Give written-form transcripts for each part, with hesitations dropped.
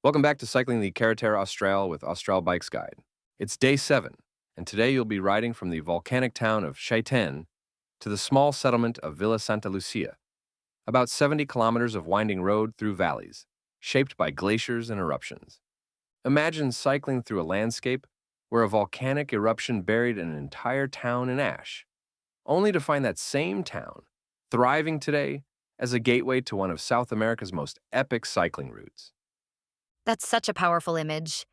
Welcome back to Cycling the Carretera Austral with Austral Bikes Guide. It's day 7, and today you'll be riding from the volcanic town of Chaitén to the small settlement of Villa Santa Lucia, about 70 kilometers of winding road through valleys, shaped by glaciers and eruptions. Imagine cycling through a landscape where a volcanic eruption buried an entire town in ash, only to find that same town thriving today as a gateway to one of South America's most epic cycling routes. That's such a powerful image.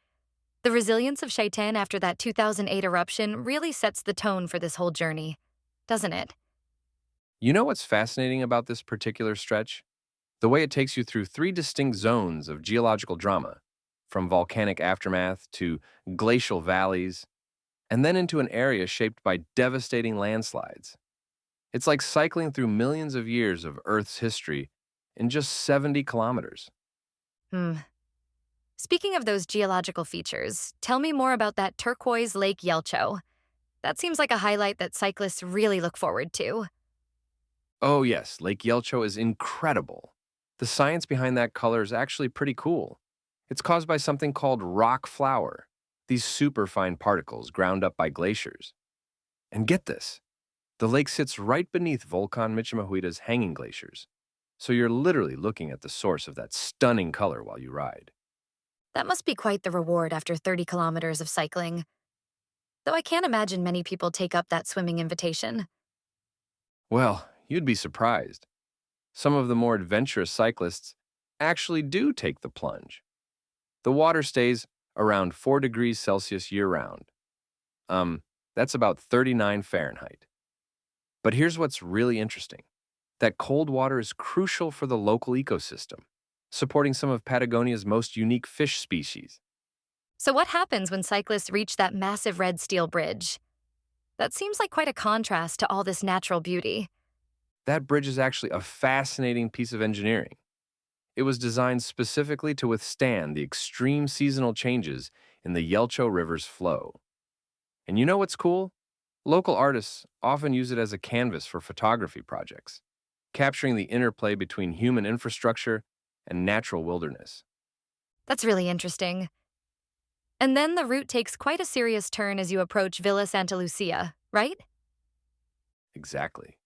The resilience of Chaitén after that 2008 eruption really sets the tone for this whole journey, doesn't it? You know what's fascinating about this particular stretch? The way it takes you through 3 distinct zones of geological drama, from volcanic aftermath to glacial valleys, and then into an area shaped by devastating landslides. It's like cycling through millions of years of Earth's history in just 70 kilometers. Hmm. Speaking of those geological features, tell me more about that turquoise Lake Yelcho. That seems like a highlight that cyclists really look forward to. Oh, yes, Lake Yelcho is incredible. The science behind that color is actually pretty cool. It's caused by something called rock flour, these superfine particles ground up by glaciers. And get this, the lake sits right beneath Volcan Michimahuita's hanging glaciers, so you're literally looking at the source of that stunning color while you ride. That must be quite the reward after 30 kilometers of cycling. Though I can't imagine many people take up that swimming invitation. Well, you'd be surprised. Some of the more adventurous cyclists actually do take the plunge. The water stays around 4 degrees Celsius year-round. That's about 39 Fahrenheit. But here's what's really interesting. That cold water is crucial for the local ecosystem, supporting some of Patagonia's most unique fish species. So, what happens when cyclists reach that massive red steel bridge? That seems like quite a contrast to all this natural beauty. That bridge is actually a fascinating piece of engineering. It was designed specifically to withstand the extreme seasonal changes in the Yelcho River's flow. And you know what's cool? Local artists often use it as a canvas for photography projects, capturing the interplay between human infrastructure and natural wilderness. That's really interesting. And then the route takes quite a serious turn as you approach Villa Santa Lucia, right? Exactly.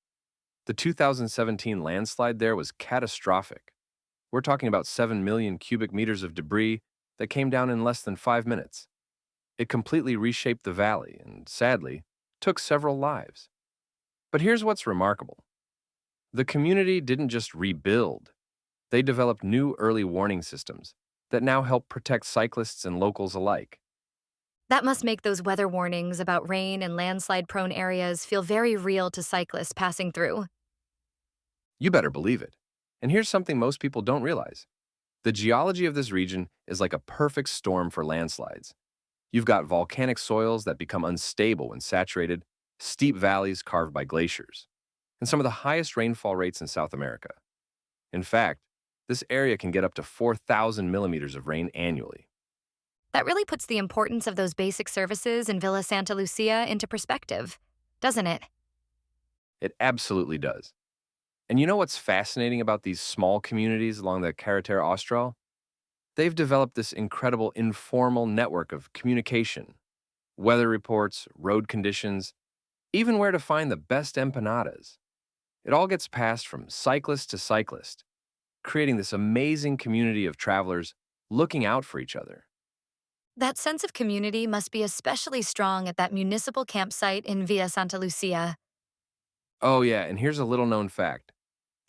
The 2017 landslide there was catastrophic. We're talking about 7 million cubic meters of debris that came down in less than 5 minutes. It completely reshaped the valley and, sadly, took several lives. But here's what's remarkable. The community didn't just rebuild, they developed new early warning systems that now help protect cyclists and locals alike. That must make those weather warnings about rain and landslide prone areas feel very real to cyclists passing through. You better believe it. And here's something most people don't realize. The geology of this region is like a perfect storm for landslides. You've got volcanic soils that become unstable when saturated, steep valleys carved by glaciers, and some of the highest rainfall rates in South America. In fact, this area can get up to 4,000 millimeters of rain annually. That really puts the importance of those basic services in Villa Santa Lucia into perspective, doesn't it? It absolutely does. And you know what's fascinating about these small communities along the Carretera Austral? They've developed this incredible informal network of communication, weather reports, road conditions, even where to find the best empanadas. It all gets passed from cyclist to cyclist, creating this amazing community of travelers looking out for each other. That sense of community must be especially strong at that municipal campsite in Villa Santa Lucia. Oh, yeah, and here's a little known fact.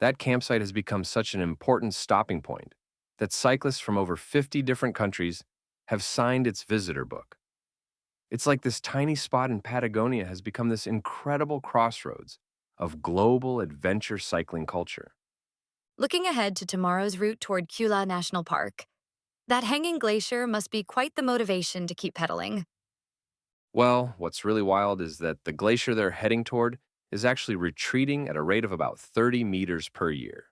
That campsite has become such an important stopping point that cyclists from over 50 different countries have signed its visitor book. It's like this tiny spot in Patagonia has become this incredible crossroads of global adventure cycling culture. Looking ahead to tomorrow's route toward Kula National Park, that hanging glacier must be quite the motivation to keep pedaling. Well, what's really wild is that the glacier they're heading toward is actually retreating at a rate of about 30 meters per year.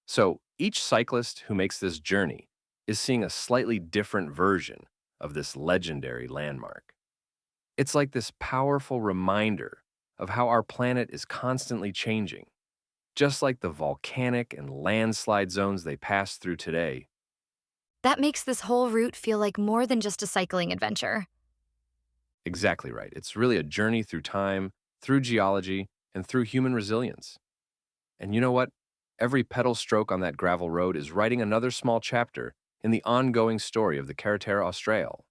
So each cyclist who makes this journey is seeing a slightly different version of this legendary landmark. It's like this powerful reminder of how our planet is constantly changing. Just like the volcanic and landslide zones they pass through today, That makes this whole route feel like more than just a cycling adventure. Exactly right. It's really a journey through time, through geology, and through human resilience. And you know what? Every pedal stroke on that gravel road is writing another small chapter in the ongoing story of the Carretera Austral.